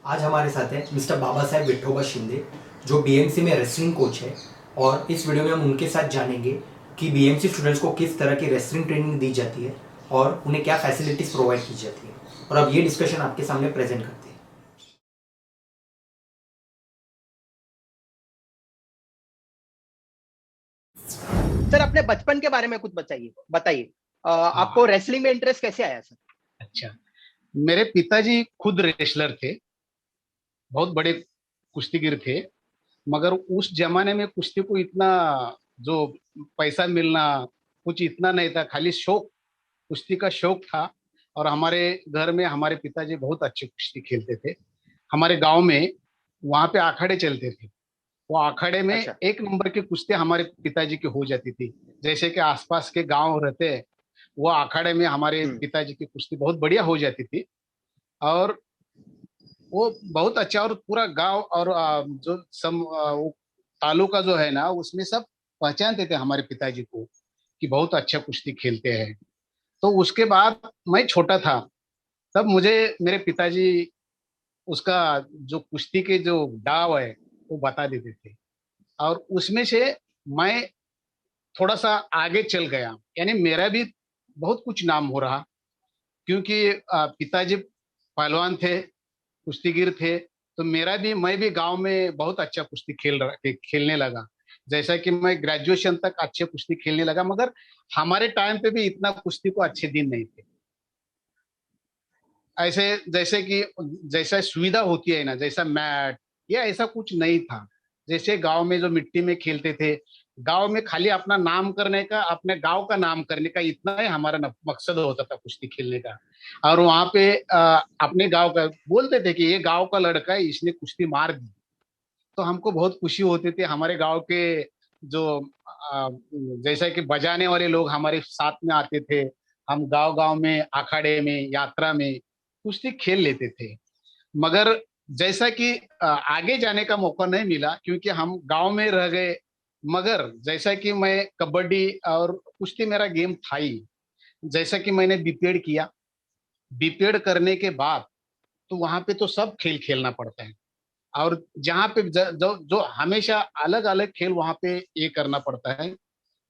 आज हमारे साथ है मिस्टर बाबा साहेब विठोबा शिंदे, जो बीएमसी में रेसलिंग कोच है। और इस वीडियो में हम उनके साथ जानेंगे कि बीएमसी स्टूडेंट्स को किस तरह की रेसलिंग ट्रेनिंग दी जाती है और उन्हें क्या फैसिलिटीज़ प्रोवाइड की जाती है। और अब ये डिस्कशन आपके सामने प्रेजेंट करते हैं। सर, अपने बचपन के बारे में कुछ बताइए बताइए। आपको हाँ। रेसलिंग में इंटरेस्ट कैसे आया सर? अच्छा। मेरे पिताजी खुद रेसलर थे, बहुत बड़े कुश्तीगीर थे। मगर उस जमाने में कुश्ती को इतना जो पैसा मिलना कुछ इतना नहीं था, खाली शौक, कुश्ती का शौक था। और हमारे घर में हमारे पिताजी बहुत अच्छे कुश्ती खेलते थे। हमारे गांव में वहां पे अखाड़े चलते थे। वो अखाड़े में अच्छा। एक नंबर की कुश्ती हमारे पिताजी की हो जाती थी। जैसे कि आसपास के गांव रहते हैं, वो अखाड़े में हमारे हम्म। पिताजी की कुश्ती बहुत बढ़िया हो जाती थी। और वो बहुत अच्छा, और पूरा गांव और वो तालुका जो है ना, उसमें सब पहचानते थे हमारे पिताजी को कि बहुत अच्छा कुश्ती खेलते हैं। तो उसके बाद मैं छोटा था, तब मुझे मेरे पिताजी उसका जो कुश्ती के जो दाव है वो बता देते थे। और उसमें से मैं थोड़ा सा आगे चल गया, यानी मेरा भी बहुत कुछ नाम हो रहा, क्योंकि पिताजी पहलवान थे, कुश्तीगीर थे। तो मैं भी गांव में बहुत अच्छा कुश्ती खेलने लगा। जैसा कि मैं ग्रेजुएशन तक अच्छे कुश्ती खेलने लगा, मगर हमारे टाइम पे भी इतना कुश्ती को अच्छे दिन नहीं थे। ऐसे जैसे कि जैसा सुविधा होती है ना, जैसा मैट या ऐसा कुछ नहीं था। जैसे गांव में जो मिट्टी में खेलते थे, गांव में खाली अपना नाम करने का, अपने गांव का नाम करने का, इतना ही हमारा मकसद होता था कुश्ती खेलने का। और वहां पे अपने गांव का बोलते थे कि ये गांव का लड़का है, इसने कुश्ती मार दी। तो हमको बहुत खुशी होती थी। हमारे गांव के जो जैसा कि बजाने वाले लोग हमारे साथ में आते थे। हम गांव गांव में, अखाड़े में, यात्रा में कुश्ती खेल लेते थे। मगर जैसा कि आगे जाने का मौका नहीं मिला, क्योंकि हम गांव में रह गए। मगर जैसा कि मैं कबड्डी और कुश्ती मेरा गेम था ही। जैसा कि मैंने बीपीएड किया, बीपीएड करने के बाद तो वहां पे तो सब खेल खेलना पड़ता है। और जहाँ पे जो जो हमेशा अलग अलग खेल वहां पे ये करना पड़ता है।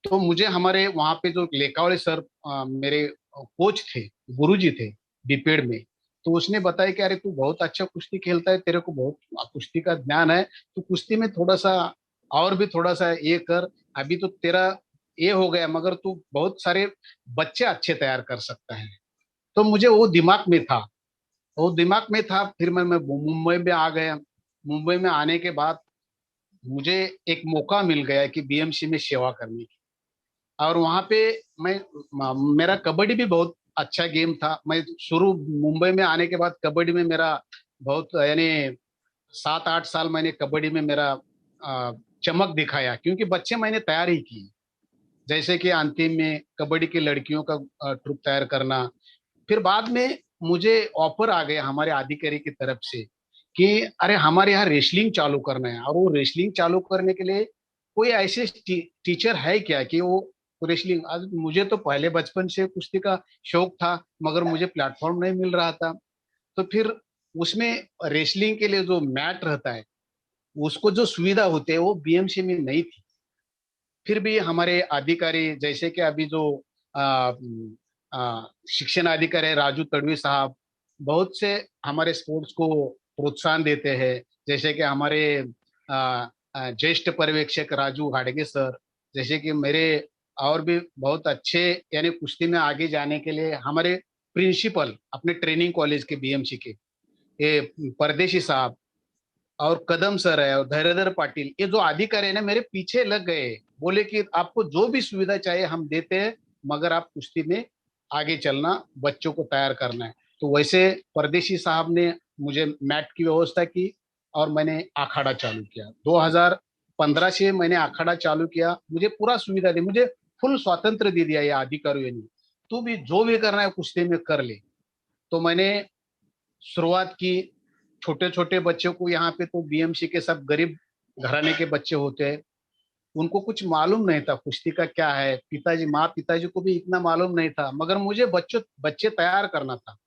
तो मुझे हमारे वहां पे जो लेखावले सर, मेरे कोच थे, गुरुजी थे बीपीएड में। तो उसने बताया कि अरे तू बहुत अच्छा कुश्ती खेलता है, तेरे को बहुत कुश्ती का ज्ञान है, तू कुश्ती में थोड़ा सा और भी थोड़ा सा ये कर। अभी तो तेरा ये हो गया, मगर तू बहुत सारे बच्चे अच्छे तैयार कर सकता है। तो मुझे वो दिमाग में था। फिर मैं मुंबई में आ गया। मुंबई में आने के बाद मुझे एक मौका मिल गया कि बीएमसी में सेवा करने की। और वहां पे मैं मेरा कबड्डी भी बहुत अच्छा गेम था। मैं शुरू मुंबई में आने के बाद कबड्डी में मेरा बहुत, यानी 7-8 साल मैंने कबड्डी में मेरा चमक दिखाया, क्योंकि बच्चे मैंने तैयार ही किए। जैसे कि अंतिम में कबड्डी की लड़कियों का ट्रुप तैयार करना। फिर बाद में मुझे ऑफर आ गया हमारे अधिकारी की तरफ से कि अरे हमारे यहाँ रेसलिंग चालू करना है, और वो रेसलिंग चालू करने के लिए कोई ऐसे टीचर है क्या कि वो रेसलिंग। आज मुझे तो पहले बचपन से कुश्ती का शौक था, मगर मुझे प्लेटफॉर्म नहीं मिल रहा था। तो फिर उसमें रेसलिंग के लिए जो मैट रहता है, उसको जो सुविधा होती है वो बीएमसी में नहीं थी। फिर भी हमारे अधिकारी, जैसे कि अभी जो आ, शिक्षण अधिकारी है राजू तड़वी साहब, बहुत से हमारे स्पोर्ट्स को प्रोत्साहन देते हैं। जैसे कि हमारे ज्येष्ठ पर्यवेक्षक राजू हाडगे सर, जैसे कि मेरे और भी बहुत अच्छे, यानी कुश्ती में आगे जाने के लिए हमारे प्रिंसिपल अपने ट्रेनिंग कॉलेज के बीएमसी के, ये परदेशी साहब और कदम सर है और धैर्यधर पाटिल, ये जो अधिकारी है ना, मेरे पीछे लग गए। बोले कि आपको जो भी सुविधा चाहिए हम देते हैं, मगर आप कुश्ती में आगे चलना, बच्चों को तैयार करना है। तो वैसे परदेशी साहब ने मुझे मैट की व्यवस्था की, और मैंने अखाड़ा चालू किया। 2015 से मैंने अखाड़ा चालू किया। मुझे पूरा सुविधा दी, मुझे फुल स्वातंत्र दे दिया ये अधिकारियों ने। तू भी जो भी करना है कुश्ती में कर ले। तो मैंने शुरुआत की। छोटे छोटे बच्चों को, यहाँ पे तो बीएमसी के सब गरीब घराने के बच्चे होते हैं, उनको कुछ मालूम नहीं था कुश्ती का क्या है। पिताजी को भी इतना मालूम नहीं था, मगर मुझे बच्चे बच्चे तैयार करना था।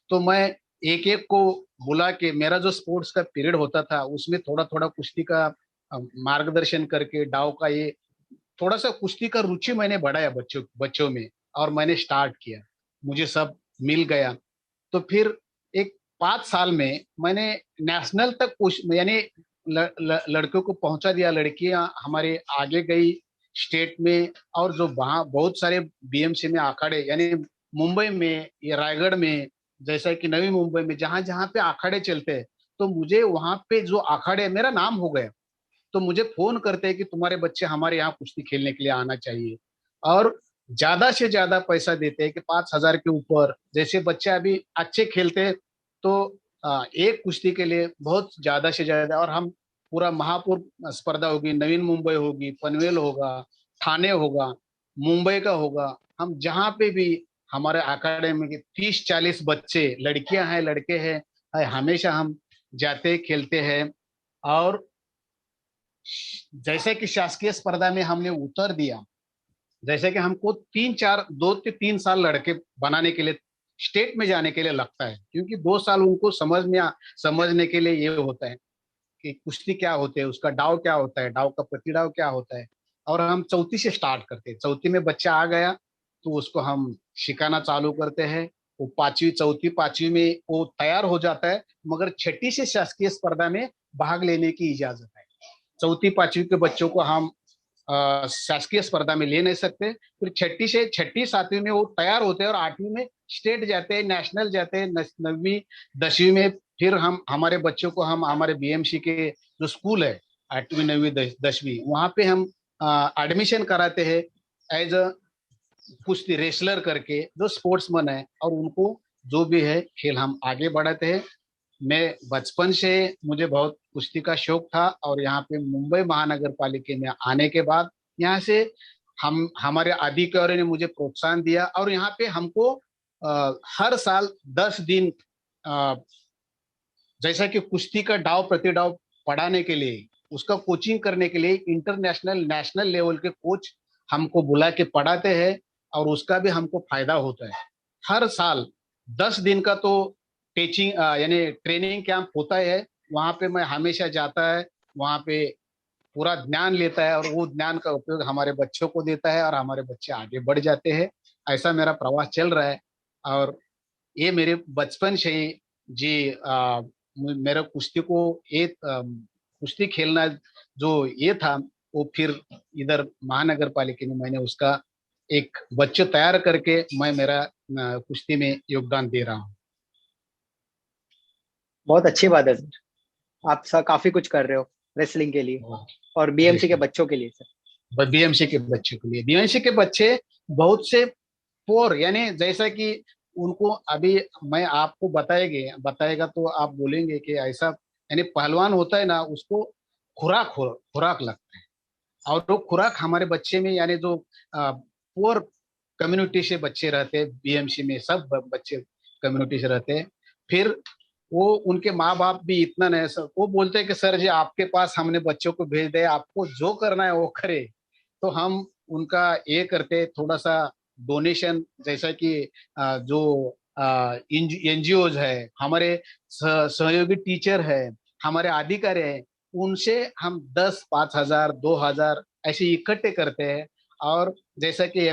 तो मैं एक एक को बुला के, मेरा जो स्पोर्ट्स का पीरियड होता था उसमें थोड़ा थोड़ा कुश्ती का मार्गदर्शन करके, डाव का ये थोड़ा सा कुश्ती का रुचि मैंने बढ़ाया बच्चों बच्चों में, और मैंने स्टार्ट किया, मुझे सब मिल गया। तो फिर एक 5 साल में मैंने नेशनल तक यानी लड़कों को पहुंचा दिया, लड़कियां हमारे आगे गई स्टेट में। और जो वहाँ बहुत सारे बीएमसी में अखाड़े, यानी मुंबई में या रायगढ़ में, जैसा कि नवी मुंबई में, जहां जहां पे अखाड़े चलते हैं, तो मुझे वहां पे जो अखाड़े, मेरा नाम हो गया, तो मुझे फोन करते हैं कि तुम्हारे बच्चे हमारे यहाँ कुश्ती खेलने के लिए आना चाहिए। और ज्यादा से ज्यादा पैसा देते हैं कि 5,000 के ऊपर, जैसे बच्चे अभी अच्छे खेलते हैं तो एक कुश्ती के लिए बहुत ज्यादा से ज्यादा। और हम पूरा महापौर स्पर्धा होगी, नवीन मुंबई होगी, पनवेल होगा, ठाणे होगा, मुंबई का होगा, हम जहाँ पे भी हमारे अखाड़े में 30-40 बच्चे, लड़कियां हैं लड़के हैं, हमेशा हम जाते खेलते हैं। और जैसे कि शासकीय स्पर्धा में हमने उतर दिया, जैसे कि हमको 2 से 3 साल लड़के बनाने के लिए, स्टेट में जाने के लिए लगता है, क्योंकि 2 साल उनको समझने के लिए ये होता है कि कुश्ती क्या होते हैं, उसका डाव क्या होता है, डाव का प्रतिडाव क्या होता है। और हम चौथी से स्टार्ट करते हैं, चौथी में बच्चा आ गया तो उसको हम सिखाना चालू करते हैं। वो पांचवी, चौथी पांचवी में वो तैयार हो जाता है, मगर छठी से शासकीय स्पर्धा में भाग लेने की इजाजत है। चौथी पांचवी के बच्चों को हम शासकीय स्पर्धा में ले नहीं सकते। फिर छठी से छठी सातवीं में वो तैयार होते हैं, और आठवीं में स्टेट जाते हैं, नेशनल जाते हैं, नवीं 10वीं में फिर हम हमारे बच्चों को हम हमारे बीएमसी के जो स्कूल है, 8वीं 9वीं 10वीं, वहां पे हम एडमिशन कराते हैं एज अ कुश्ती रेसलर करके, जो स्पोर्ट्समैन है, और उनको जो भी है खेल हम आगे बढ़ाते हैं। मैं बचपन से, मुझे बहुत कुश्ती का शौक था, और यहाँ पे मुंबई महानगर पालिका में आने के बाद यहाँ से हम हमारे अधिकारियों ने मुझे प्रोत्साहन दिया, और यहाँ पे हमको हर साल 10 दिन अ, जैसा कि कुश्ती का डाव प्रतिडाव पढ़ाने के लिए, उसका कोचिंग करने के लिए इंटरनेशनल नेशनल लेवल के कोच हमको बुला के पढ़ाते हैं, और उसका भी हमको फायदा होता है। हर साल 10 दिन का तो टीचिंग यानी ट्रेनिंग कैंप होता है, वहां पे मैं हमेशा जाता है, वहां पे पूरा ज्ञान लेता है, और वो ज्ञान का उपयोग हमारे बच्चों को देता है, और हमारे बच्चे आगे बढ़ जाते हैं। ऐसा मेरा प्रवास चल रहा है। और ये मेरे बचपन से ही जी मेरा कुश्ती को कुश्ती खेलना जो ये था, वो फिर इधर महानगर पालिका में मैंने उसका एक बच्चे तैयार करके मैं मेरा कुश्ती में योगदान दे रहा हूँ। बहुत अच्छी बात है सर। आप सर काफी कुछ कर रहे हो रेसलिंग के लिए और बीएमसी के बच्चों के लिए सर। बीएमसी के बच्चों के लिए, बीएमसी के बच्चे बहुत से पोर, यानी जैसा कि उनको अभी मैं आपको बताएगा तो आप बोलेंगे कि ऐसा, यानी पहलवान होता है ना, उसको खुराक लगता है। और वो खुराक हमारे बच्चे में, यानी जो पुअर कम्युनिटी से बच्चे रहते हैं, बीएमसी में सब बच्चे कम्युनिटी से रहते हैं। फिर वो उनके माँ बाप भी इतना नहीं, सर वो बोलते हैं कि सर जी आपके पास हमने बच्चों को भेज दिया, आपको जो करना है वो करे। तो हम उनका ये करते, थोड़ा सा डोनेशन, जैसा कि जो एनजीओज है, हमारे सहयोगी टीचर है, हमारे अधिकारी है, उनसे हम 10, 5,000, 2,000 ऐसे इकट्ठे करते हैं। और जैसा कि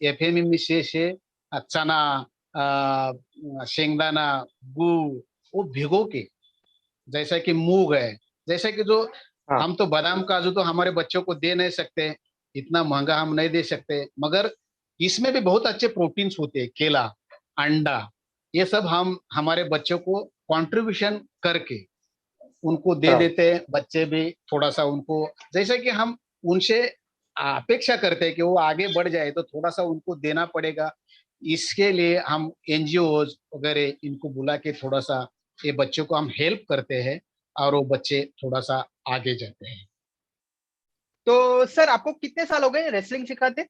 एफएमसी से चना, शेंगदाना, गुड़, वो भिगो के, जैसा कि मूंग है, जैसा कि जो हाँ। हम तो बादाम काजू तो हमारे बच्चों को दे नहीं सकते, इतना महंगा हम नहीं दे सकते, मगर इसमें भी बहुत अच्छे प्रोटीन्स होते हैं, केला, अंडा, ये सब हम हमारे बच्चों को कंट्रीब्यूशन करके उनको दे हाँ। देते हैं। बच्चे भी थोड़ा सा उनको, जैसे कि हम उनसे अपेक्षा करते हैं कि वो आगे बढ़ जाए, तो थोड़ा सा उनको देना पड़ेगा। इसके लिए हम एनजीओ वगैरह इनको बुला के थोड़ा सा ये बच्चों को हम हेल्प करते हैं, और वो बच्चे थोड़ा सा आगे जाते हैं। तो सर आपको कितने साल हो गए रेसलिंग सिखाते?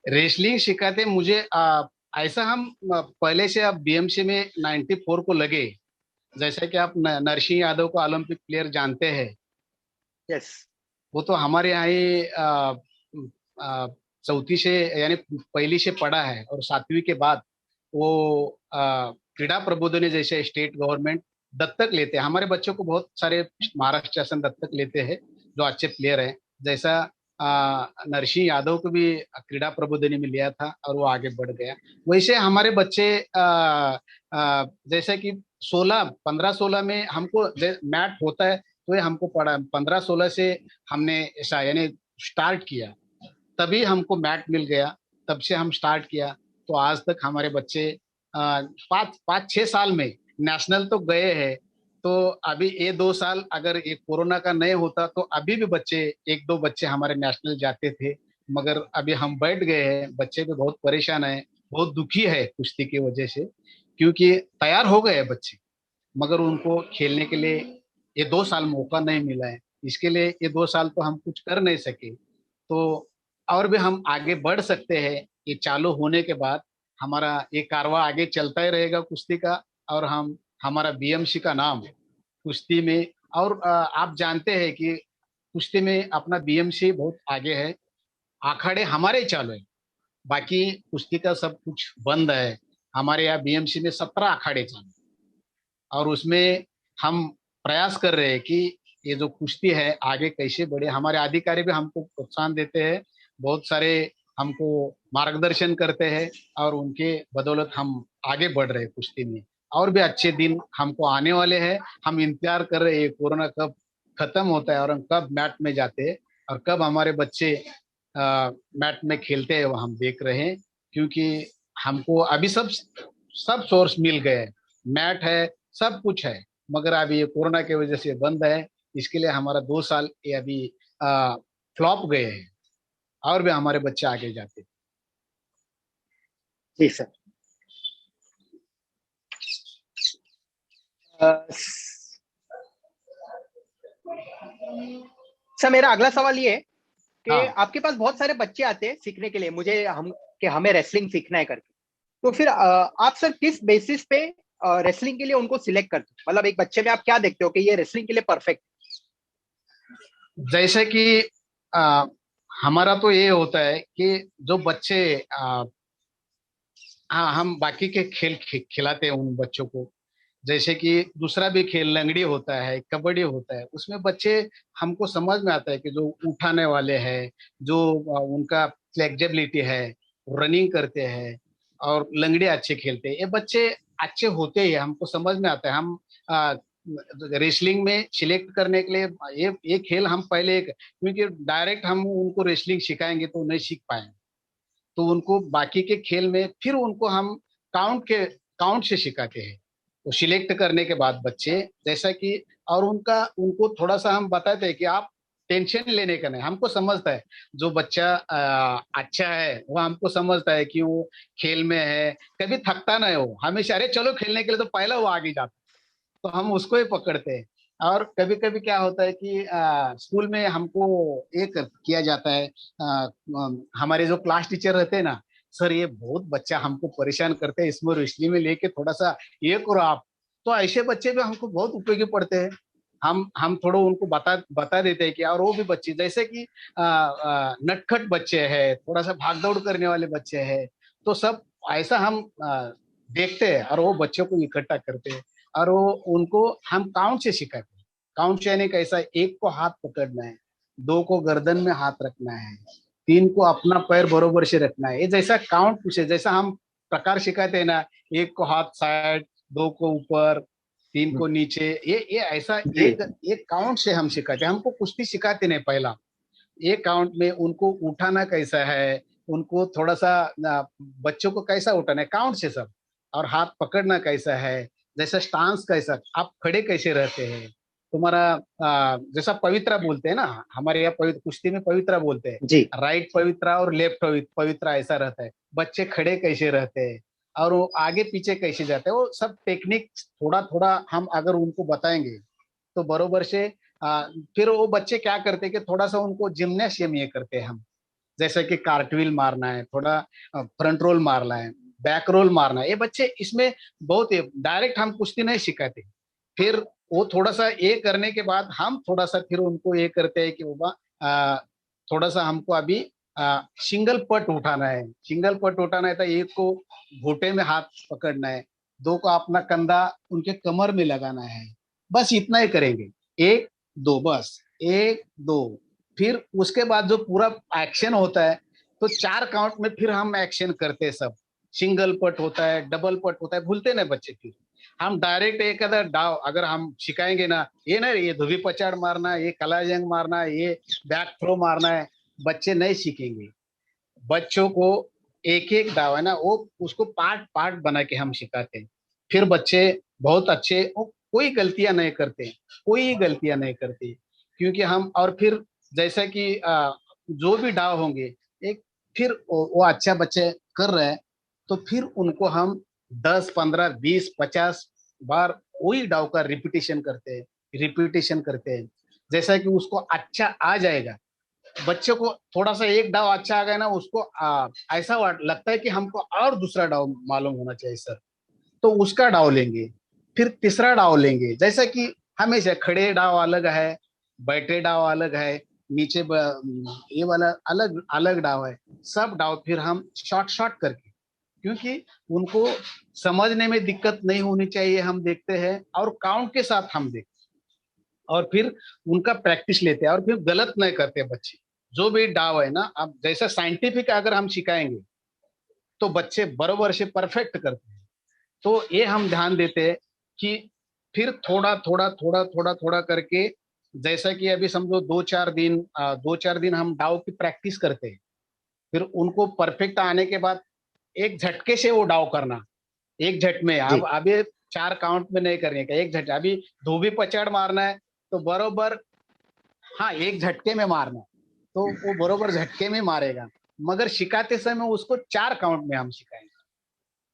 रेसलिंग सिखाते मुझे ऐसा हम पहले से अब बीएमसी में 94 को लगे। जैसे कि आप नरसिंह यादव को ओलंपिक प्लेयर जानते हैं, यस। वो तो हमारे यहाँ ही चौथी से, यानी पहली से पढ़ा है, और 7वीं के बाद वो क्रीड़ा प्रबोधिनी जैसे स्टेट गवर्नमेंट दत्तक लेते हैं, हमारे बच्चों को बहुत सारे महाराष्ट्र शासन दत्तक लेते हैं जो अच्छे प्लेयर हैं। जैसा नरसिंह यादव को भी क्रीड़ा प्रबोधिनी में लिया था और वो आगे बढ़ गया। वैसे हमारे बच्चे जैसे कि 15-16 में हमको मैट होता है तो ये हमको पढ़ा, 15-16 से हमने ऐसा यानी स्टार्ट किया, तभी हमको मैट मिल गया, तब से हम स्टार्ट किया। तो आज तक हमारे बच्चे 5-6 साल में नेशनल तो गए हैं। तो अभी ये 2 साल अगर ये कोरोना का नहीं होता तो अभी भी बच्चे, 1-2 बच्चे हमारे नेशनल जाते थे, मगर अभी हम बैठ गए हैं। बच्चे भी बहुत परेशान है, बहुत दुखी है कुश्ती की वजह से, क्योंकि तैयार हो गए बच्चे मगर उनको खेलने के लिए ये 2 साल मौका नहीं मिला है। इसके लिए ये 2 साल तो हम कुछ कर नहीं सके। तो और भी हम आगे बढ़ सकते हैं, ये चालू होने के बाद हमारा ये कारवां आगे चलता ही रहेगा कुश्ती का। और हम हमारा बीएमसी का नाम कुश्ती में, और आप जानते हैं कि कुश्ती में अपना बीएमसी बहुत आगे है। अखाड़े हमारे चालू है, बाकी कुश्ती का सब कुछ बंद है। हमारे यहाँ बीएमसी में 17 अखाड़े चालू हैं। और उसमें हम प्रयास कर रहे हैं कि ये जो कुश्ती है आगे कैसे बढ़े। हमारे अधिकारी भी हमको प्रोत्साहन देते हैं, बहुत सारे हमको मार्गदर्शन करते हैं, और उनके बदौलत हम आगे बढ़ रहे हैं कुश्ती में। और भी अच्छे दिन हमको आने वाले हैं। हम इंतजार कर रहे हैं कोरोना कब खत्म होता है और हम कब मैट में जाते हैं और कब हमारे बच्चे मैट में खेलते हैं, वो हम देख रहे हैं। क्योंकि हमको अभी सब सब सोर्स मिल गए, मैट है, सब कुछ है, मगर अभी ये कोरोना की वजह से बंद है। इसके लिए हमारा 2 साल ये अभी फ्लॉप गए हैं, और भी हमारे बच्चे आगे जाते हैं। जी सर। सर मेरा अगला सवाल ये है कि हाँ। आपके पास बहुत सारे बच्चे आते हैं सीखने के लिए, कि हमें रेसलिंग सीखना है करके, तो फिर आप सर किस बेसिस पे रेसलिंग के लिए उनको सिलेक्ट करते हो? मतलब एक बच्चे में आप क्या देखते हो कि ये रेसलिंग के लिए परफेक्ट? जैसे कि आ, हमारा तो ये होता है कि जो बच्चे हाँ, हम बाकी के खेल खिलाते हैं उन बच्चों को। जैसे कि दूसरा भी खेल लंगड़ी होता है, कबड्डी होता है, उसमें बच्चे हमको समझ में आता है कि जो उठाने वाले हैं, जो उनका फ्लेक्सिबिलिटी है, रनिंग करते हैं और लंगड़ी अच्छे खेलते हैं, ये बच्चे अच्छे होते ही हैं, हमको समझ में आता है। हम रेसलिंग में सिलेक्ट करने के लिए ये खेल हम पहले क्योंकि डायरेक्ट हम उनको रेसलिंग सिखाएंगे तो नहीं सीख पाएंगे, तो उनको बाकी के खेल में फिर उनको हम काउंट से सिखाते हैं। तो सिलेक्ट करने के बाद बच्चे जैसा कि, और उनको थोड़ा सा हम बताते हैं कि आप टेंशन लेने का नहीं, हमको समझता है जो बच्चा अच्छा है वो हमको समझता है कि वो खेल में है, कभी थकता नहीं हो, हमेशा अरे चलो खेलने के लिए, तो पहला वो आगे जाता है, तो हम उसको ही पकड़ते हैं। और कभी कभी क्या होता है कि स्कूल में हमको एक किया जाता है, हमारे जो क्लास टीचर रहते हैं ना, सर ये बहुत बच्चा हमको परेशान करते हैं, इसमें रोशनी में लेके थोड़ा सा ये करो आप। तो ऐसे बच्चे भी हमको बहुत उपयोगी पड़ते हैं। हम थोड़ा उनको बता बता देते हैं कि, और वो भी बच्चे जैसे कि नटखट बच्चे हैं, थोड़ा सा भाग दौड़ करने वाले बच्चे हैं, तो सब ऐसा हम देखते हैं और वो बच्चों को इकट्ठा करते हैं। और वो उनको हम काउंट से सिखाते हैं। काउंट यानी कैसा, एक को हाथ पकड़ना है, 2 को गर्दन में हाथ रखना है, 3 को अपना पैर बरोबर से रखना है। ये जैसा काउंट पूछे, जैसा हम प्रकार सिखाते हैं ना, 1 को हाथ साइड, 2 को ऊपर, 3 को नीचे, ये ऐसा एक काउंट से हम सिखाते हैं। हमको कुश्ती सिखाते नहीं, पहला ये काउंट में उनको उठाना कैसा है, उनको थोड़ा सा बच्चों को कैसा उठाना है काउंट से सब, और हाथ पकड़ना कैसा है, जैसा स्टांस कैसा, आप खड़े कैसे रहते हैं, तुम्हारा जैसा पवित्रा बोलते हैं ना, हमारे यहाँ पवित्र कुश्ती में पवित्रा बोलते हैं, जी राइट पवित्रा और लेफ्ट पवित्रा ऐसा रहता है। बच्चे खड़े कैसे रहते हैं और वो आगे पीछे कैसे जाते हैं, वो सब टेक्निक थोड़ा थोड़ा हम अगर उनको बताएंगे तो बरोबर से फिर वो बच्चे क्या करते हैं कि थोड़ा सा उनको जिम्नाशियम ये करते हैं हम, जैसे कि कार्टविल मारना है, थोड़ा फ्रंट रोल मारना है, बैक रोल मारना है, ये बच्चे इसमें बहुत डायरेक्ट हम कुश्ती नहीं सिखाते। फिर वो थोड़ा सा ये करने के बाद हम थोड़ा सा फिर उनको ये करते हैं कि बाबा थोड़ा सा हमको अभी सिंगल पट उठाना है, सिंगल पट उठाना है तो एक को घोटे में हाथ पकड़ना है, दो को अपना कंधा उनके कमर में लगाना है, बस इतना ही करेंगे। एक दो, बस एक दो। फिर उसके बाद जो पूरा एक्शन होता है, तो 4 काउंट में फिर हम एक्शन करते हैं सब। सिंगल पट होता है, डबल पट होता है, भूलते ना बच्चे। फिर हम डायरेक्ट एक अदर डाव अगर हम सिखाएंगे ना, ये ना ये धोबी पचाड़ मारना है, ये कलाजंग मारना है, ये बैक थ्रो मारना है, बच्चे नहीं सीखेंगे। बच्चों को एक एक दाव है ना, वो उसको पार्ट पार्ट बना के हम सिखाते हैं। फिर बच्चे बहुत अच्छे, वो कोई गलतियां नहीं करते, कोई गलतियां नहीं करते। क्योंकि हम और फिर जैसा कि जो भी डाव होंगे, एक फिर वो अच्छा बच्चे कर रहे हैं, तो फिर उनको हम 10 15 20 50 बार वही डाव का रिपीटेशन करते हैं, रिपीटेशन करते हैं। जैसा कि उसको अच्छा आ जाएगा। बच्चे को थोड़ा सा एक डाव अच्छा आ गया ना, उसको ऐसा लगता है कि हमको और दूसरा डाव मालूम होना चाहिए सर, तो उसका डाव लेंगे। फिर तीसरा डाव लेंगे। जैसा कि हमेशा खड़े डाव अलग है, बैठे डाव अलग है, नीचे ये वाला अलग अलग डाव है। सब डाव फिर हम शॉर्ट शॉर्ट करके, क्योंकि उनको समझने में दिक्कत नहीं होनी चाहिए, हम देखते हैं और काउंट के साथ हम देखते हैं। और फिर उनका प्रैक्टिस लेते हैं और फिर गलत नहीं करते बच्चे। जो भी डाव है ना, अब जैसा साइंटिफिक अगर हम सिखाएंगे तो बच्चे बराबर से परफेक्ट करते हैं। तो ये हम ध्यान देते हैं कि फिर थोड़ा थोड़ा थोड़ा थोड़ा थोड़ा करके, जैसा कि अभी समझो 2 4 दिन 2 4 दिन हम डाव की प्रैक्टिस करते हैं। फिर उनको परफेक्ट आने के बाद एक झटके से वो डाव करना, एक झट में। जी। अब अभी 4 काउंट में नहीं करने का, एक झट। अभी धोबी पछाड़ मारना है तो बरोबर, हाँ, एक झटके में मारना है, तो वो बरोबर झटके में मारेगा। मगर सिखाते समय उसको 4 काउंट में हम सिखाएंगे।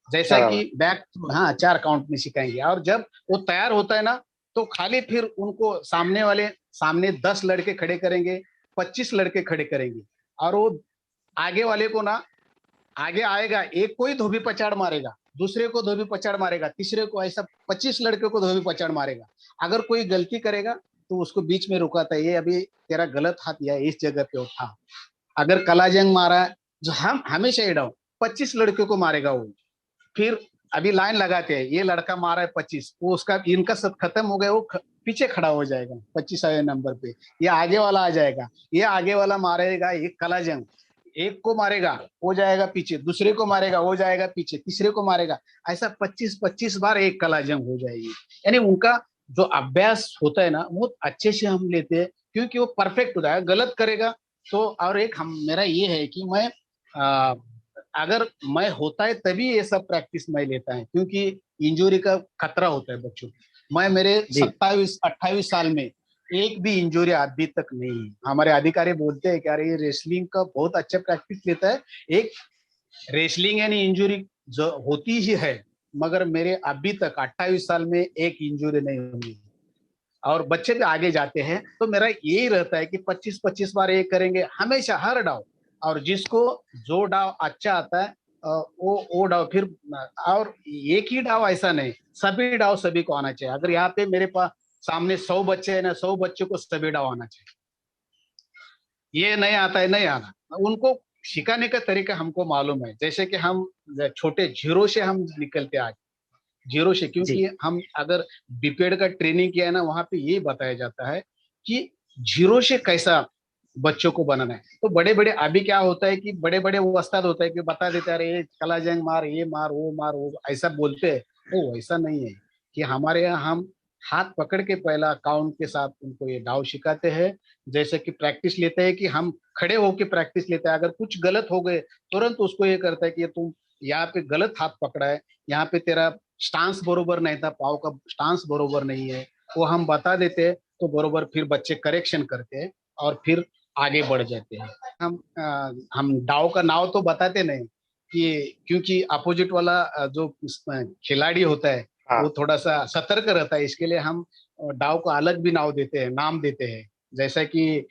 जैसा बराबर। कि बैक, हाँ, 4 काउंट में सिखाएंगे। और जब वो तैयार होता है ना, तो खाली फिर उनको सामने 10 लड़के खड़े करेंगे, 25 लड़के खड़े करेंगे। और वो आगे वाले को ना, आगे आएगा, एक को ही धोबी पछाड़ मारेगा, दूसरे को धोबी पछाड़ मारेगा, तीसरे को, ऐसा 25 लड़के को धोबी पछाड़ मारेगा। अगर कोई गलती करेगा तो उसको बीच में रुकाता है, ये अभी तेरा गलत हाथ या इस जगह पे उठा। अगर कलाजंग मारा है, जो हम हमेशा ये डाउन 25 लड़के को मारेगा वो। फिर अभी लाइन लगाते हैं, ये लड़का मारा है 25, वो उसका इनका सब खत्म हो गया, वो पीछे खड़ा हो जाएगा 25वें नंबर पे। ये आगे वाला आ जाएगा, ये आगे वाला मारेगा, ये कलाजंग एक को मारेगा, हो जाएगा पीछे, दूसरे को मारेगा, हो जाएगा पीछे, तीसरे को मारेगा। ऐसा 25 25 बार एक कलाजंग हो जाएगी। यानी उनका जो अभ्यास होता है ना, बहुत अच्छे से हम लेते हैं, क्योंकि वो परफेक्ट होता है। गलत करेगा तो, और एक हम मेरा ये है कि मैं आ, अगर मैं होता है तभी ये सब प्रैक्टिस मैं लेता है, क्योंकि इंजरी का खतरा होता है बच्चों को। मैं मेरे जी। 27 28 साल में एक भी इंजरी अभी तक नहीं है। हमारे अधिकारी बोलते हैं कि अरे ये रेसलिंग का बहुत अच्छा प्रैक्टिस लेता है। एक रेसलिंग यानी इंजरी जो होती ही है, मगर मेरे अभी तक 28 साल में एक इंजरी नहीं हुई। और बच्चे भी आगे जाते हैं, तो मेरा यही रहता है कि 25 25 बार ये करेंगे हमेशा, हर डाव। और जिसको जो डाव अच्छा आता है, वो डाव फिर, और एक ही डाव ऐसा नहीं, सभी डाव सभी को आना चाहिए। अगर यहाँ पे मेरे पास सामने 100 बच्चे हैं ना, 100 बच्चों को सभी डाव आना चाहिए। ये नहीं आता है, नहीं आना। उनको सिखाने का तरीका हमको मालूम है। जैसे कि हम छोटे जीरो से हम निकलते आज, जीरो से, जी। क्योंकि हम अगर बीपीएड का ट्रेनिंग किया है ना, वहां पे ये बताया जाता है कि जीरो से कैसा बच्चों को बनाना है। तो बड़े बड़े अभी क्या होता है कि बड़े बड़े वो उस्ताद होता है कि बता देते हैं, अरे ये कलाजंग मार, ये मार, वो मार, वो ऐसा बोलते हैं। वो ऐसा नहीं है। कि हमारे यहाँ हम हाथ पकड़ के पहला काउंट के साथ उनको ये डाव सिखाते हैं। जैसे कि प्रैक्टिस लेते हैं कि हम खड़े होके प्रैक्टिस लेते हैं। अगर कुछ गलत हो गए, तुरंत उसको ये करता है कि ये तुम यहाँ पे गलत हाथ पकड़ा है, यहाँ पे तेरा स्टांस बरोबर नहीं था, पाव का स्टांस बरोबर नहीं है, वो हम बता देते हैं। तो बरोबर फिर बच्चे करेक्शन करते हैं और फिर आगे बढ़ जाते हैं। हम डाव का नाव तो बताते नहीं, कि क्योंकि अपोजिट वाला जो खिलाड़ी होता है, हाँ। वो थोड़ा सा सतर्क रहता है। इसके लिए हम डाव को अलग भी नाव देते हैं, नाम देते हैं। जैसा कि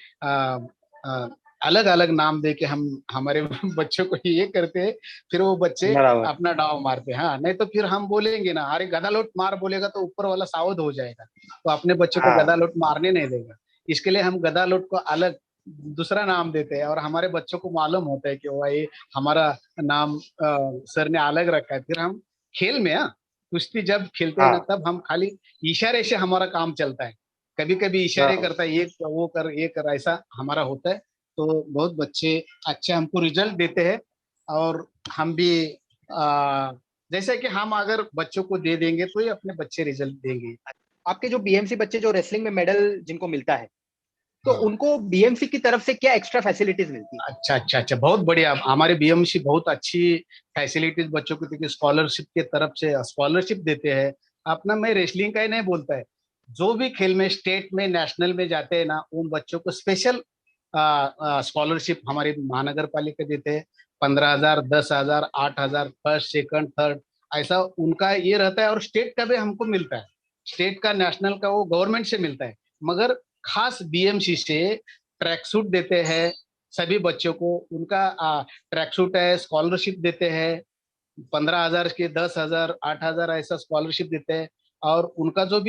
अलग अलग नाम दे के हम हमारे बच्चों को ये करते हैं। फिर वो बच्चे बराबर। अपना डाव मारते हैं। हाँ, नहीं तो फिर हम बोलेंगे ना, अरे गदा लौट मार बोलेगा तो ऊपर वाला सावध हो जाएगा, तो अपने बच्चे को हाँ। गदा लौट मारने नहीं देगा। इसके लिए हम गदा लौट को अलग दूसरा नाम देते हैं, और हमारे बच्चों को मालूम होता है कि वो ये हमारा नाम सर ने अलग रखा है। फिर हम खेल में, हाँ, कुश्ती जब खेलते हैं ना हाँ तब हम खाली इशारे से हमारा काम चलता है, कभी कभी इशारे हाँ। करता है, ये वो कर ये कर, ऐसा हमारा होता है। तो बहुत बच्चे अच्छे हमको रिजल्ट देते हैं। और हम भी आ, जैसे कि हम अगर बच्चों को दे देंगे तो ये अपने बच्चे रिजल्ट देंगे। आपके जो बीएमसी बच्चे जो रेसलिंग में मेडल जिनको मिलता है, तो हाँ। उनको बीएमसी की तरफ से क्या एक्स्ट्रा फैसिलिटीज मिलती है? अच्छा अच्छा अच्छा, बहुत बढ़िया। हमारे बीएमसी बहुत अच्छी फैसिलिटीज बच्चों को देती है, स्कॉलरशिप के तरफ से स्कॉलरशिप देते हैं। अपना मैं रेसलिंग का ही नहीं बोलता है, जो भी खेल में स्टेट में नेशनल में जाते हैं ना, उन बच्चों को स्पेशल स्कॉलरशिप हमारी महानगर पालिका देते हैं। 15,000, 10,000, 8,000, फर्स्ट सेकंड थर्ड, ऐसा उनका ये रहता है। और स्टेट का भी हमको मिलता है, स्टेट का नेशनल का वो गवर्नमेंट से मिलता है। मगर खास बीएमसी से ट्रैक सूट देते हैं सभी बच्चों को, उनका ट्रैक सूट है, स्कॉलरशिप देते हैं। 15,000 के 10,000, 8,000 ऐसा स्कॉलरशिप देते हैं। और उनका जो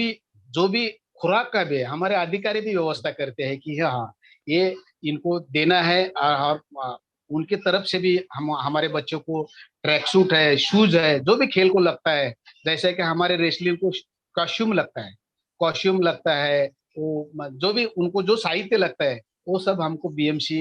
भी खुराक का भी है, हमारे अधिकारी भी व्यवस्था करते हैं कि हाँ ये इनको देना है। और उनकी तरफ से भी हम हमारे बच्चों को ट्रैक सूट है, शूज है, जो भी खेल को लगता है। जैसे कि हमारे रेसलिंग को कॉस्ट्यूम लगता है, कॉस्ट्यूम लगता है, वो जो भी उनको जो साहित्य लगता है वो सब हमको बीएमसी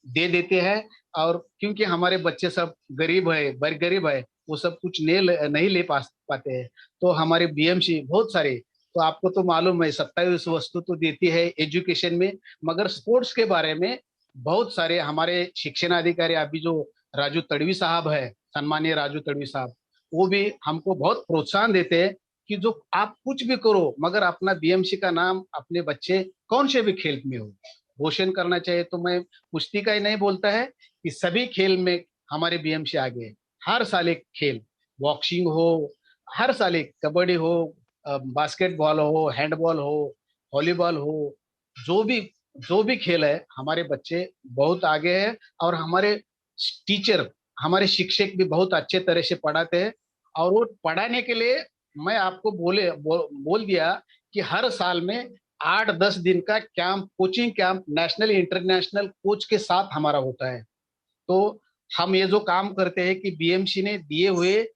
दे देते हैं। और क्योंकि हमारे बच्चे सब गरीब है, बड़े गरीब है, वो सब कुछ नहीं ले पाते हैं, तो हमारे बीएमसी बहुत सारे, तो आपको तो मालूम है 27 वस्तु तो देती है एजुकेशन में। मगर स्पोर्ट्स के बारे में बहुत सारे हमारे शिक्षण अधिकारी अभी जो राजू तड़वी साहब है, सम्मानीय राजू तड़वी साहब, वो भी हमको बहुत प्रोत्साहन देते हैं कि जो आप कुछ भी करो मगर अपना बीएमसी का नाम अपने बच्चे कौन से भी खेल में हो रोशन करना चाहिए। तो मैं कुश्ती का ही नहीं बोलता है कि सभी खेल में हमारे बीएमसी आगे है। हर साल एक खेल, बॉक्सिंग हो, हर साल एक कबड्डी हो, बास्केटबॉल हो, हैंडबॉल हो, वॉलीबॉल हो, जो भी जो भी खेल है हमारे बच्चे बहुत आगे हैं। और हमारे टीचर, हमारे शिक्षक भी बहुत अच्छे तरह से पढ़ाते हैं। और वो पढ़ाने के लिए मैं आपको बोल दिया कि हर साल में 8-10 दिन का camp, coaching camp, national international coach के साथ हमारा होता है। तो हम ये जो काम करते हैं कि बीएमसी ने दिए हुए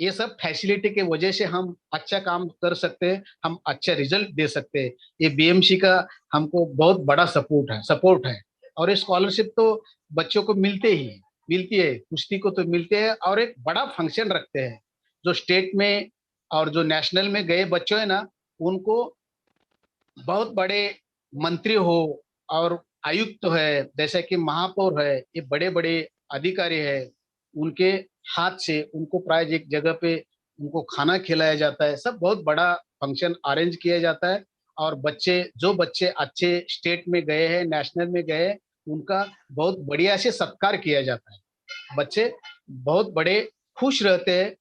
ये सब फैसिलिटी के वजह से हम अच्छा काम कर सकते हैं, हम अच्छा रिजल्ट दे सकते हैं। ये बीएमसी का हमको बहुत बड़ा सपोर्ट है। और ये स्कॉलरशिप तो बच्चों को मिलती है, कुश्ती को तो मिलते हैं। और एक बड़ा फंक्शन रखते हैं, जो स्टेट में और जो नेशनल में गए बच्चों है ना, उनको बहुत बड़े मंत्री हो और आयुक्त है, जैसे कि महापौर है, ये बड़े बड़े अधिकारी है, उनके हाथ से उनको प्राय एक जगह पे उनको खाना खिलाया जाता है। सब बहुत बड़ा फंक्शन अरेंज किया जाता है। और जो बच्चे अच्छे स्टेट में गए हैं, नेशनल में गए हैं, उनका बहुत बढ़िया से सत्कार किया जाता है। बच्चे बहुत बड़े खुश रहते हैं।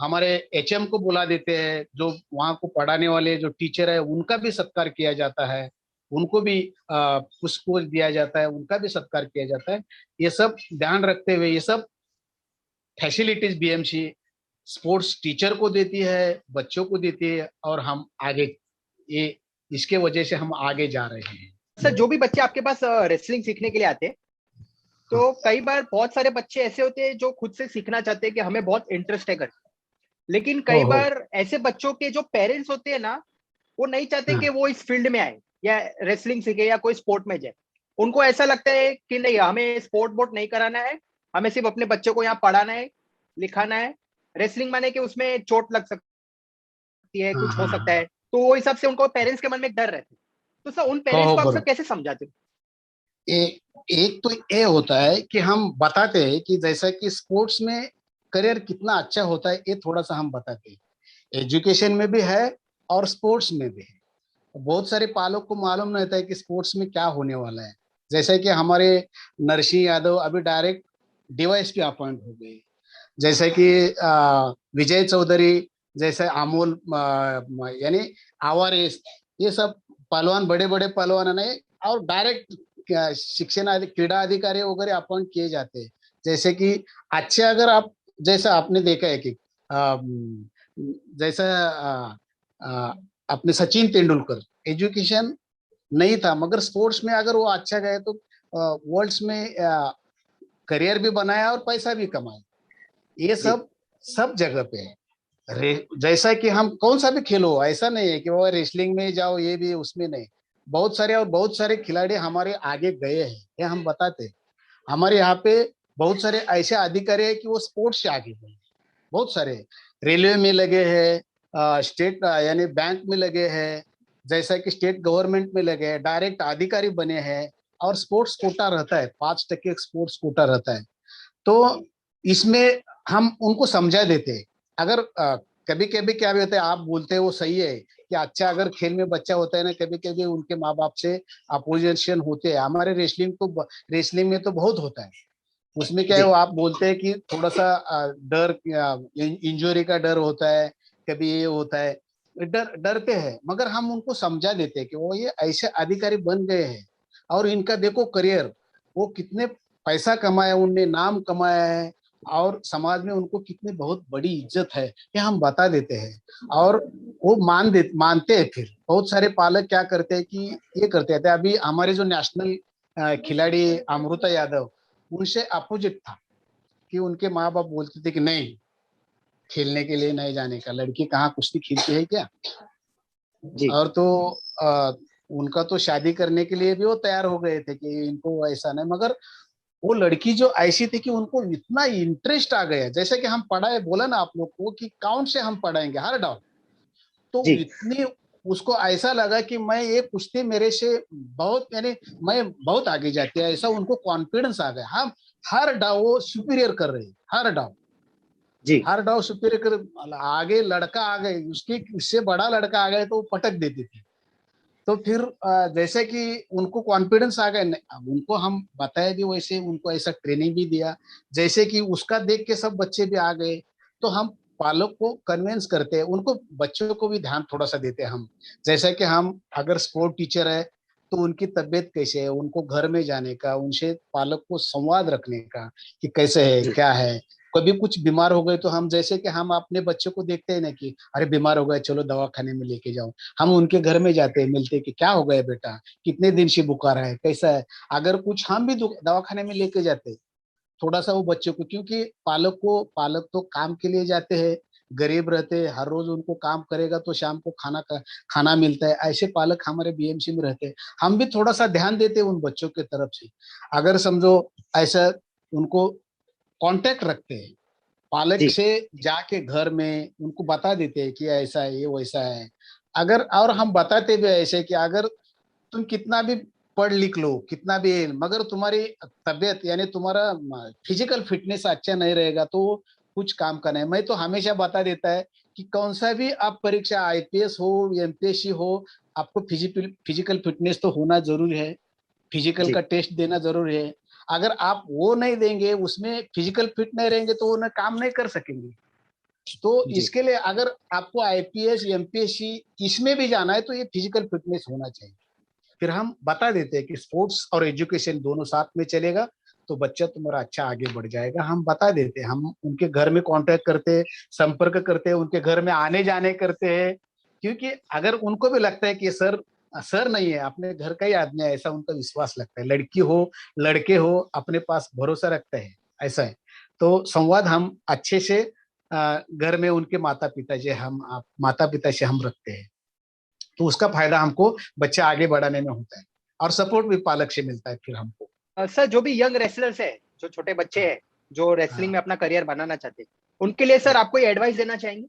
हमारे एचएम को बुला देते हैं, जो वहाँ को पढ़ाने वाले जो टीचर है उनका भी सत्कार किया जाता है, उनको भी पुष्प दिया जाता है, उनका भी सत्कार किया जाता है। ये सब ध्यान रखते हुए ये सब फैसिलिटीज बीएमसी स्पोर्ट्स टीचर को देती है, बच्चों को देती है। और हम आगे ये इसके वजह से हम आगे जा रहे हैं। सर, जो भी बच्चे आपके पास रेसलिंग सीखने के लिए आते हैं, हाँ तो कई बार बहुत सारे बच्चे ऐसे होते हैं जो खुद से सीखना चाहते हैं कि हमें बहुत इंटरेस्ट है करके, लेकिन हो कई हो बार ऐसे बच्चों के जो पेरेंट्स होते हैं ना, वो नहीं चाहते हाँ कि वो इस फील्ड में आए या रेसलिंग सीखे या कोई स्पोर्ट में जाए। उनको ऐसा लगता है कि नहीं, हमें स्पोर्ट बोर्ड नहीं कराना है, हमें सिर्फ अपने बच्चे को यहाँ पढ़ाना है, लिखाना है। रेसलिंग माने कि उसमें चोट लग सकती है, हाँ कुछ हो हाँ सकता हाँ। है, तो वो हिसाब से उनको पेरेंट्स के मन में एक डर रहता है। तो सर, उन पेरेंट्स हो को अक्सर बरोबर। कैसे समझाते हो? ए, एक तो ये होता है कि हम बताते हैं कि जैसा कि स्पोर्ट्स में करियर कितना अच्छा होता है, ये थोड़ा सा हम बताते हैं। एजुकेशन में भी है और स्पोर्ट्स में भी है। बहुत सारे पालक को मालूम नहीं होता है कि स्पोर्ट्स में क्या होने वाला है। जैसे कि हमारे नरसिंह यादव अभी डायरेक्ट डीवाईएसपी अपॉइंट हो गए, जैसे कि विजय चौधरी, जैसे अमोल यानी आवारेस, ये सब पहलवान, बड़े बड़े पहलवान है। और डायरेक्ट क्रीड़ा अधिकारी वगैरह अपॉइंट किए जाते हैं। जैसे कि अच्छे अगर आप, जैसा आपने देखा है कि जैसा अपने सचिन तेंदुलकर, एजुकेशन नहीं था मगर स्पोर्ट्स में अगर वो अच्छा गए तो वर्ल्ड्स में करियर भी बनाया और पैसा भी कमाया। ये जी। सब सब जगह पे है। जैसा कि हम कौन सा भी खेल हो, ऐसा नहीं है कि वो रेसलिंग में जाओ ये भी उसमें नहीं। बहुत सारे खिलाड़ी हमारे आगे गए हैं, ये हम बताते हैं। हमारे यहाँ पे बहुत सारे ऐसे अधिकारी है कि वो स्पोर्ट्स से आगे गए हैं। बहुत सारे रेलवे में लगे हैं, स्टेट यानी बैंक में लगे हैं, जैसा कि स्टेट गवर्नमेंट में लगे हैं, डायरेक्ट अधिकारी बने हैं। और स्पोर्ट्स कोटा रहता है, 5% स्पोर्ट्स कोटा रहता है। तो इसमें हम उनको समझा देते हैं। अगर कभी कभी क्या भी होता है, आप बोलते हैं वो सही है कि अच्छा अगर खेल में बच्चा होता है ना, कभी कभी उनके माँ बाप से अपोजिशन होते हैं। हमारे रेसलिंग में तो बहुत होता है। उसमें क्या है, जी वो आप बोलते हैं कि थोड़ा सा डर, इंजरी का डर होता है, कभी ये होता है, डरते हैं। मगर हम उनको समझा देते हैं कि वो ये ऐसे अधिकारी बन गए हैं और इनका देखो करियर, वो कितने पैसा कमाया, उनने नाम कमाया है, और समाज में उनको कितनी बहुत बड़ी इज्जत है, ये हम बता देते हैं। और वो मानते हैं। फिर बहुत सारे पालक क्या करते हैं कि ये करते हैं। अभी हमारे जो नेशनल खिलाड़ी अमृता यादव, उनसे अपोजिट था कि उनके माँ बाप बोलते थे कि नहीं, खेलने के लिए नहीं जाने का, लड़की कहाँ कुश्ती खेलती है क्या। जी और तो आ, उनका तो शादी करने के लिए भी वो तैयार हो गए थे कि इनको ऐसा नहीं। मगर वो लड़की जो ऐसी थी कि उनको इतना इंटरेस्ट आ गया, जैसे कि हम पढ़ाए, बोला ना आप लोग को कि काउंट से हम पढ़ाएंगे हर डाउट। तो जी इतनी उसको ऐसा लगा कि मैं ये कुश्ती मेरे से बहुत, यानी मैं बहुत आगे जाती है, ऐसा उनको कॉन्फिडेंस आ गया। हम हर डाव वो सुपीरियर कर रहे हैं, जी हर डाव सुपीरियर कर। आगे लड़का आ गए, उसके इससे बड़ा लड़का आ गया तो वो पटक देती थी। तो फिर जैसे कि उनको कॉन्फिडेंस आ गया, अब उनको हम बताए भी वैसे, उनको ऐसा ट्रेनिंग भी दिया जैसे कि उसका देख के सब बच्चे भी आ गए। तो हम पालक को कन्विंस करते हैं, उनको बच्चों को भी ध्यान थोड़ा सा देते हैं हम। जैसा कि हम अगर स्पोर्ट टीचर है तो उनकी तबीयत कैसे है, उनको घर में जाने का, उनसे पालक को संवाद रखने का कि कैसे है जी क्या है। कभी कुछ बीमार हो गए तो हम, जैसे कि हम अपने बच्चों को देखते हैं ना कि अरे बीमार हो गए, चलो दवाखाने में लेके जाओ। हम उनके घर में जाते हैं, मिलते हैं कि क्या हो गया बेटा, कितने दिन से बुखार है, कैसा है। अगर कुछ हम भी दवाखाने में लेके जाते हैं थोड़ा सा वो बच्चों को, क्योंकि पालक तो काम के लिए जाते हैं, गरीब रहते हैं, हर रोज उनको काम करेगा तो शाम को खाना मिलता है। ऐसे पालक हमारे बीएमसी में रहते हैं। हम भी थोड़ा सा ध्यान देते हैं उन बच्चों की तरफ से। अगर समझो ऐसा, उनको कांटेक्ट रखते हैं, पालक जी से जाके घर में उनको बता देते हैं कि ऐसा है, ये वैसा है। अगर और हम बताते भी ऐसे कि अगर तुम कितना भी पढ़ लिख लो, कितना भी, मगर तुम्हारी तबीयत यानी तुम्हारा फिजिकल फिटनेस अच्छा नहीं रहेगा तो कुछ काम का नहीं। मैं तो हमेशा बता देता है कि कौन सा भी आप परीक्षा, आईपीएस हो, एमपीएससी हो, आपको फिजिकल फिजिकल फिटनेस तो होना जरूरी है। फिजिकल जी का टेस्ट देना जरूरी है। अगर आप वो नहीं देंगे, उसमें फिजिकल फिट नहीं रहेंगे तो वो ना काम नहीं कर सकेंगे। तो जी इसके लिए अगर आपको आईपीएस एमपीएससी इसमें भी जाना है तो ये फिजिकल फिटनेस होना चाहिए। फिर हम बता देते हैं कि स्पोर्ट्स और एजुकेशन दोनों साथ में चलेगा तो बच्चा तुम्हारा अच्छा आगे बढ़ जाएगा। हम बता देते हैं, हम उनके घर में कांटेक्ट करते हैं, संपर्क करते हैं, उनके घर में आने जाने करते हैं। क्योंकि अगर उनको भी लगता है कि सर सर नहीं है, अपने घर का ही आदमी है, ऐसा उनका विश्वास लगता है। लड़की हो लड़के हो, अपने पास भरोसा रखते हैं, ऐसा है। तो संवाद हम अच्छे से घर में उनके माता पिता से हम रखते हैं। तो उसका फायदा हमको बच्चा आगे बढ़ाने में होता है, और सपोर्ट भी पालक से मिलता है फिर हमको। सर जो भी यंग रेसलर्स है, जो छोटे बच्चे हाँ हैं, जो रेसलिंग हाँ में अपना करियर बनाना चाहते हैं, उनके लिए सर हाँ। आप कोई एडवाइस देना चाहेंगे?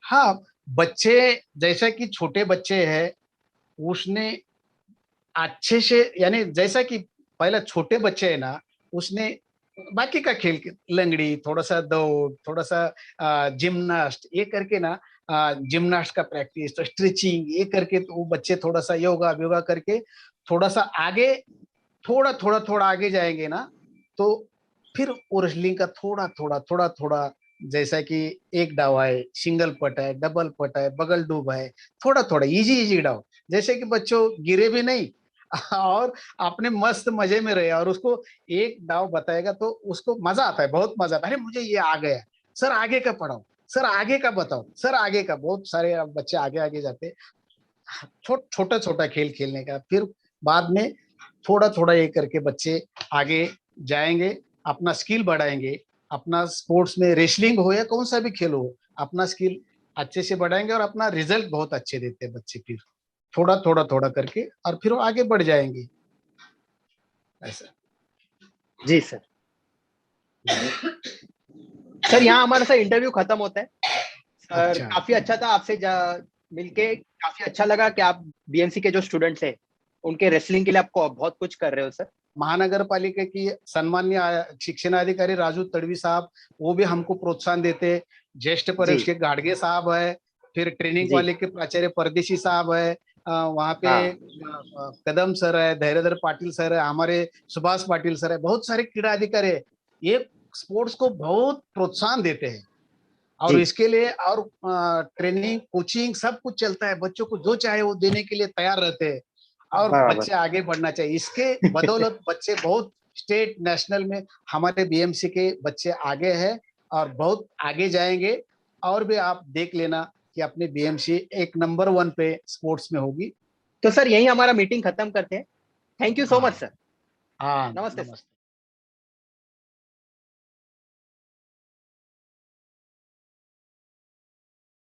हाँ, बच्चे, जैसा कि छोटे बच्चे हैं, उसने अच्छे से, यानी जैसा कि पहला छोटे बच्चे है ना, उसने बाकी का खेल लंगड़ी, थोड़ा सा दौड़, थोड़ा सा जिम्नास्ट, ये करके ना, जिम्नास्ट का प्रैक्टिस, तो स्ट्रेचिंग ये करके, तो वो बच्चे थोड़ा सा योगा योगा करके थोड़ा सा आगे, थोड़ा आगे जाएंगे ना, तो फिर वो रेसलिंग का थोड़ा जैसा कि एक डाव है, सिंगल पट है, डबल पट है, बगल डूब है, थोड़ा थोड़ा इजी इजी डाव, जैसे कि बच्चों गिरे भी नहीं और अपने मस्त मजे में रहे। और उसको एक डाव बताएगा तो उसको मजा आता है, बहुत मजा आता है। अरे मुझे ये आ गया, सर आगे का पढ़ाओ, सर आगे का बताओ, सर आगे का। बहुत सारे अब बच्चे आगे आगे जाते हैं, छोटा छोटा खेल खेलने का। फिर बाद में थोड़ा थोड़ा ये करके बच्चे आगे जाएंगे, अपना स्किल बढ़ाएंगे। अपना स्पोर्ट्स में रेसलिंग हो या कौन सा भी खेल हो, अपना स्किल अच्छे से बढ़ाएंगे और अपना रिजल्ट बहुत अच्छे देते हैं बच्चे, फिर थोड़ा थोड़ा थोड़ा करके, और फिर वो आगे बढ़ जाएंगे ऐसा। जी सर। सर यहाँ हमारा सर इंटरव्यू खत्म होता है। सर अच्छा, काफी अच्छा था आपसे मिलके, काफी अच्छा लगा कि आप बीएमसी के जो स्टूडेंट्स हैं उनके रेसलिंग के लिए आपको बहुत कुछ कर रहे हो सर। महानगर पालिका की सन्मान्य शिक्षणाधिकारी राजू तड़वी साहब, वो भी हमको प्रोत्साहन देते हैं। ज्येष्ठ जी परीक्षक गाडगे साहब है, फिर ट्रेनिंग जी। वाले के प्राचार्य परदेशी साहब है, वहाँ पे हाँ कदम सर है, धैर्यधर पाटिल सर है, हमारे सुभाष पाटिल सर है, बहुत सारे क्रीड़ा अधिकारी है। ये स्पोर्ट्स को बहुत प्रोत्साहन देते हैं, और जी। इसके लिए और ट्रेनिंग कोचिंग सब कुछ चलता है, बच्चों को जो चाहे वो देने के लिए तैयार रहते हैं, और बराबर। बच्चे आगे बढ़ना चाहिए। इसके बदौलत बच्चे बहुत स्टेट नेशनल में हमारे बीएमसी के बच्चे आगे हैं, और बहुत आगे जाएंगे। और भी आप देख लेना कि अपने बीएमसी एक नंबर 1 पे स्पोर्ट्स में होगी। तो सर यही हमारा मीटिंग खत्म करते हैं। थैंक यू सो मच हाँ सर। हाँ, नमस्ते सर। नमस्ते।